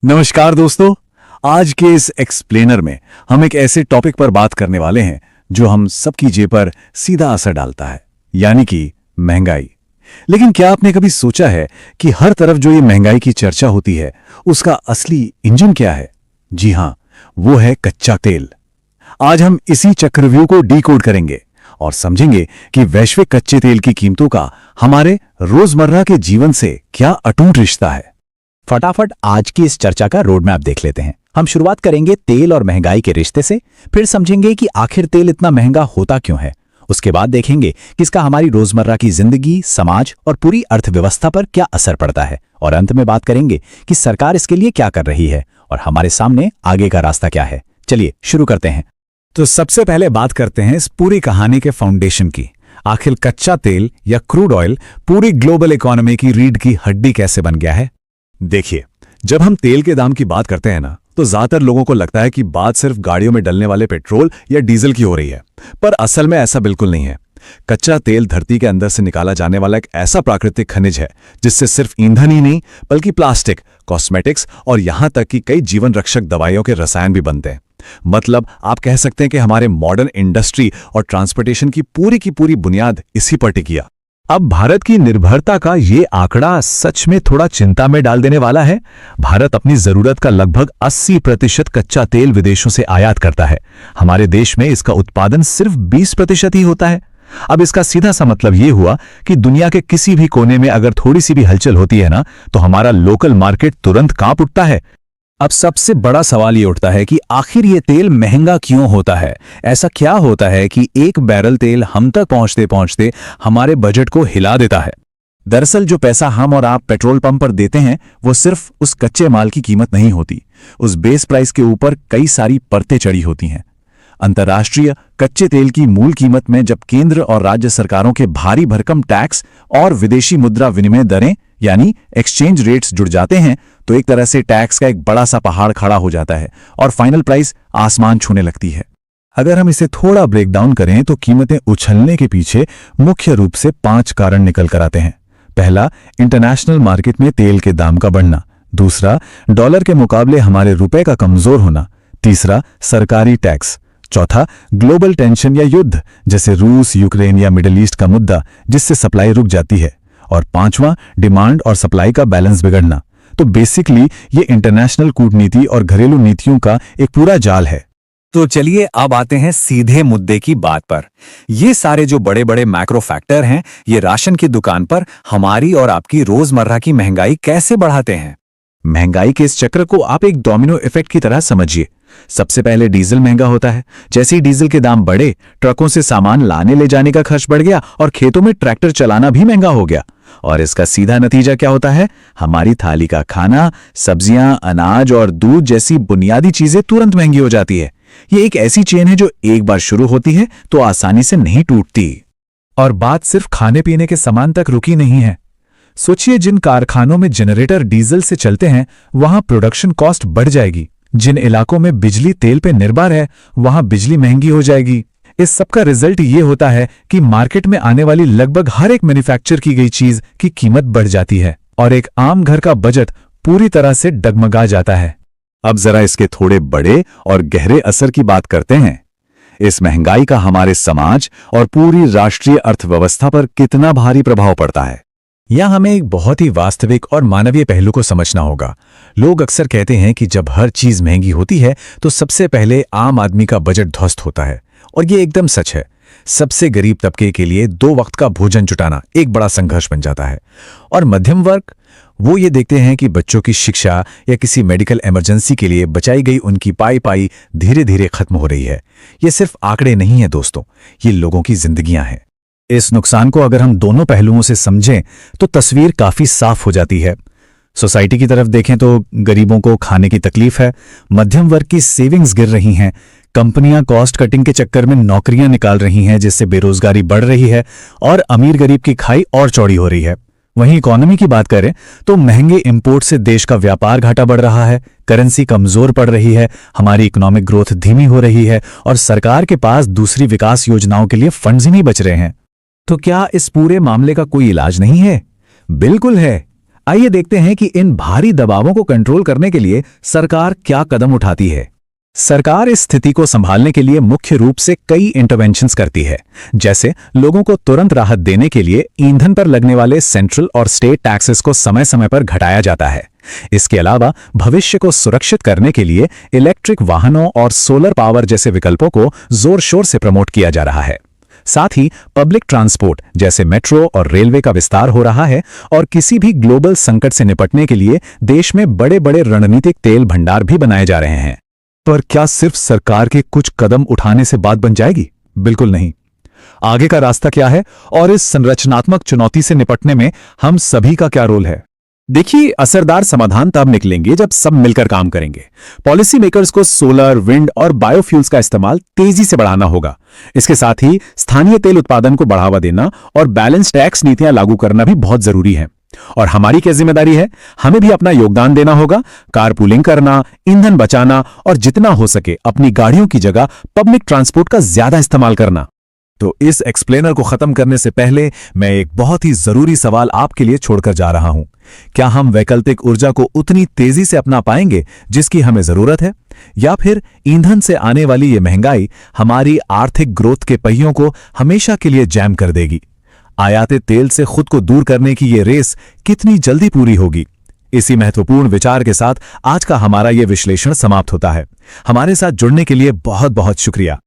नमस्कार दोस्तों। आज के इस एक्सप्लेनर में हम एक ऐसे टॉपिक पर बात करने वाले हैं जो हम सबकी जेब पर सीधा असर डालता है, यानी कि महंगाई। लेकिन क्या आपने कभी सोचा है कि हर तरफ जो ये महंगाई की चर्चा होती है उसका असली इंजन क्या है? जी हां, वो है कच्चा तेल। आज हम इसी चक्रव्यूह को डीकोड करेंगे और समझेंगे कि वैश्विक कच्चे तेल की कीमतों का हमारे रोजमर्रा के जीवन से क्या अटूट रिश्ता है। फटाफट आज की इस चर्चा का रोड मैप देख लेते हैं। हम शुरुआत करेंगे तेल और महंगाई के रिश्ते से, फिर समझेंगे कि आखिर तेल इतना महंगा होता क्यों है। उसके बाद देखेंगे कि इसका हमारी रोजमर्रा की जिंदगी, समाज और पूरी अर्थव्यवस्था पर क्या असर पड़ता है, और अंत में बात करेंगे कि सरकार इसके लिए क्या कर रही है और हमारे सामने आगे का रास्ता क्या है। चलिए शुरू करते हैं। तो सबसे पहले बात करते हैं इस पूरी कहानी के फाउंडेशन की। आखिर कच्चा तेल या क्रूड ऑयल पूरी ग्लोबल इकोनॉमी की रीढ़ की हड्डी कैसे बन गया है? देखिए, जब हम तेल के दाम की बात करते हैं ना, तो ज्यादातर लोगों को लगता है कि बात सिर्फ गाड़ियों में डलने वाले पेट्रोल या डीजल की हो रही है, पर असल में ऐसा बिल्कुल नहीं है। कच्चा तेल धरती के अंदर से निकाला जाने वाला एक ऐसा प्राकृतिक खनिज है जिससे सिर्फ ईंधन ही नहीं बल्कि प्लास्टिक, कॉस्मेटिक्स और यहां तक कि कई जीवन रक्षक दवाइयों के रसायन भी बनते हैं। मतलब आप कह सकते हैं कि हमारे मॉडर्न इंडस्ट्री और ट्रांसपोर्टेशन की पूरी बुनियाद इसी पर टिकी है। अब भारत की निर्भरता का ये आंकड़ा सच में थोड़ा चिंता में डाल देने वाला है। भारत अपनी जरूरत का लगभग 80% कच्चा तेल विदेशों से आयात करता है। हमारे देश में इसका उत्पादन सिर्फ 20% ही होता है। अब इसका सीधा सा मतलब ये हुआ कि दुनिया के किसी भी कोने में अगर थोड़ी सी भी हलचल होती है ना, तो हमारा लोकल मार्केट तुरंत कांप उठता है। अब सबसे बड़ा सवाल ये उठता है कि आखिर ये तेल महंगा क्यों होता है? ऐसा क्या होता है कि एक बैरल तेल हम तक पहुंचते पहुंचते हमारे बजट को हिला देता है? दरअसल जो पैसा हम और आप पेट्रोल पंप पर देते हैं वो सिर्फ उस कच्चे माल की कीमत नहीं होती। उस बेस प्राइस के ऊपर कई सारी परतें चढ़ी होती हैं। अंतर्राष्ट्रीय कच्चे तेल की मूल कीमत में जब केंद्र और राज्य सरकारों के भारी भरकम टैक्स और विदेशी मुद्रा विनिमय दरें यानी एक्सचेंज रेट्स जुड़ जाते हैं, तो एक तरह से टैक्स का एक बड़ा सा पहाड़ खड़ा हो जाता है और फाइनल प्राइस आसमान छूने लगती है। अगर हम इसे थोड़ा ब्रेक डाउन करें तो कीमतें उछलने के पीछे मुख्य रूप से 5 कारण निकल कर आते हैं। पहला, इंटरनेशनल मार्केट में तेल के दाम का बढ़ना। दूसरा, डॉलर के मुकाबले हमारे रुपए का कमजोर होना। तीसरा, सरकारी टैक्स। चौथा, ग्लोबल टेंशन या युद्ध जैसे रूस, यूक्रेन या मिडिल ईस्ट का मुद्दा जिससे सप्लाई रुक जाती है। और पांचवां, डिमांड और सप्लाई का बैलेंस बिगड़ना। तो बेसिकली ये इंटरनेशनल कूटनीति और घरेलू नीतियों का एक पूरा जाल है। तो चलिए अब आते हैं सीधे मुद्दे की बात पर। ये सारे जो बड़े बड़े मैक्रो फैक्टर हैं, ये राशन की दुकान पर हमारी और आपकी रोजमर्रा की महंगाई कैसे बढ़ाते हैं? महंगाई के इस चक्र को आप एक डोमिनो इफेक्ट की तरह समझिए। सबसे पहले डीजल महंगा होता है। जैसे ही डीजल के दाम बढ़े, ट्रकों से सामान लाने ले जाने का खर्च बढ़ गया और खेतों में ट्रैक्टर चलाना भी महंगा हो गया। और इसका सीधा नतीजा क्या होता है? हमारी थाली का खाना, सब्जियां, अनाज और दूध जैसी बुनियादी चीजें तुरंत महंगी हो जाती है। ये एक ऐसी चेन है जो एक बार शुरू होती है तो आसानी से नहीं टूटती। और बात सिर्फ खाने पीने के सामान तक रुकी नहीं है। सोचिए, जिन कारखानों में जनरेटर डीजल से चलते हैं वहां प्रोडक्शन कॉस्ट बढ़ जाएगी। जिन इलाकों में बिजली तेल पे निर्भर है वहां बिजली महंगी हो जाएगी। इस सब का रिजल्ट ये होता है कि मार्केट में आने वाली लगभग हर एक मैन्युफैक्चर की गई चीज की कीमत बढ़ जाती है और एक आम घर का बजट पूरी तरह से डगमगा जाता है। अब जरा इसके थोड़े बड़े और गहरे असर की बात करते हैं। इस महंगाई का हमारे समाज और पूरी राष्ट्रीय अर्थव्यवस्था पर कितना भारी प्रभाव पड़ता है। यह हमें एक बहुत ही वास्तविक और मानवीय पहलू को समझना होगा। लोग अक्सर कहते हैं कि जब हर चीज महंगी होती है तो सबसे पहले आम आदमी का बजट ध्वस्त होता है, और ये एकदम सच है। सबसे गरीब तबके के लिए 2 वक्त का भोजन जुटाना एक बड़ा संघर्ष बन जाता है। और मध्यम वर्ग, वो ये देखते हैं कि बच्चों की शिक्षा या किसी मेडिकल इमरजेंसी के लिए बचाई गई उनकी पाई धीरे धीरे खत्म हो रही है। ये सिर्फ आंकड़े नहीं है दोस्तों, ये लोगों की जिंदगियां हैं। इस नुकसान को अगर हम दोनों पहलुओं से समझें तो तस्वीर काफी साफ हो जाती है। सोसाइटी की तरफ देखें तो गरीबों को खाने की तकलीफ है, मध्यम वर्ग की सेविंग्स गिर रही हैं, कंपनियां कॉस्ट कटिंग के चक्कर में नौकरियां निकाल रही हैं जिससे बेरोजगारी बढ़ रही है और अमीर गरीब की खाई और चौड़ी हो रही है। वहीं इकोनॉमी की बात करें तो महंगे इंपोर्ट से देश का व्यापार घाटा बढ़ रहा है, करेंसी कमजोर पड़ रही है, हमारी इकोनॉमिक ग्रोथ धीमी हो रही है और सरकार के पास दूसरी विकास योजनाओं के लिए फंड्स ही नहीं बच रहे हैं। तो क्या इस पूरे मामले का कोई इलाज नहीं है? बिल्कुल है। आइए देखते हैं कि इन भारी दबावों को कंट्रोल करने के लिए सरकार क्या कदम उठाती है। सरकार इस स्थिति को संभालने के लिए मुख्य रूप से कई इंटरवेंशंस करती है। जैसे लोगों को तुरंत राहत देने के लिए ईंधन पर लगने वाले सेंट्रल और स्टेट टैक्सेस को समय समय पर घटाया जाता है। इसके अलावा भविष्य को सुरक्षित करने के लिए इलेक्ट्रिक वाहनों और सोलर पावर जैसे विकल्पों को जोर शोर से प्रमोट किया जा रहा है। साथ ही पब्लिक ट्रांसपोर्ट जैसे मेट्रो और रेलवे का विस्तार हो रहा है और किसी भी ग्लोबल संकट से निपटने के लिए देश में बड़े बड़े रणनीतिक तेल भंडार भी बनाए जा रहे हैं। पर क्या सिर्फ सरकार के कुछ कदम उठाने से बात बन जाएगी? बिल्कुल नहीं। आगे का रास्ता क्या है और इस संरचनात्मक चुनौती से निपटने में हम सभी का क्या रोल है? देखिए, असरदार समाधान तब निकलेंगे जब सब मिलकर काम करेंगे। पॉलिसी मेकर्स को सोलर, विंड और बायोफ्यूल्स का इस्तेमाल तेजी से बढ़ाना होगा। इसके साथ ही स्थानीय तेल उत्पादन को बढ़ावा देना और बैलेंस टैक्स नीतियां लागू करना भी बहुत जरूरी है। और हमारी क्या जिम्मेदारी है? हमें भी अपना योगदान देना होगा। कारपूलिंग करना, ईंधन बचाना और जितना हो सके अपनी गाड़ियों की जगह पब्लिक ट्रांसपोर्ट का ज्यादा इस्तेमाल करना। तो इस एक्सप्लेनर को खत्म करने से पहले मैं एक बहुत ही जरूरी सवाल आपके लिए छोड़कर जा रहा हूं। क्या हम वैकल्पिक ऊर्जा को उतनी तेजी से अपना पाएंगे जिसकी हमें जरूरत है, या फिर ईंधन से आने वाली ये महंगाई हमारी आर्थिक ग्रोथ के पहियों को हमेशा के लिए जैम कर देगी? आयातित तेल से खुद को दूर करने की ये रेस कितनी जल्दी पूरी होगी? इसी महत्वपूर्ण विचार के साथ आज का हमारा ये विश्लेषण समाप्त होता है। हमारे साथ जुड़ने के लिए बहुत बहुत शुक्रिया।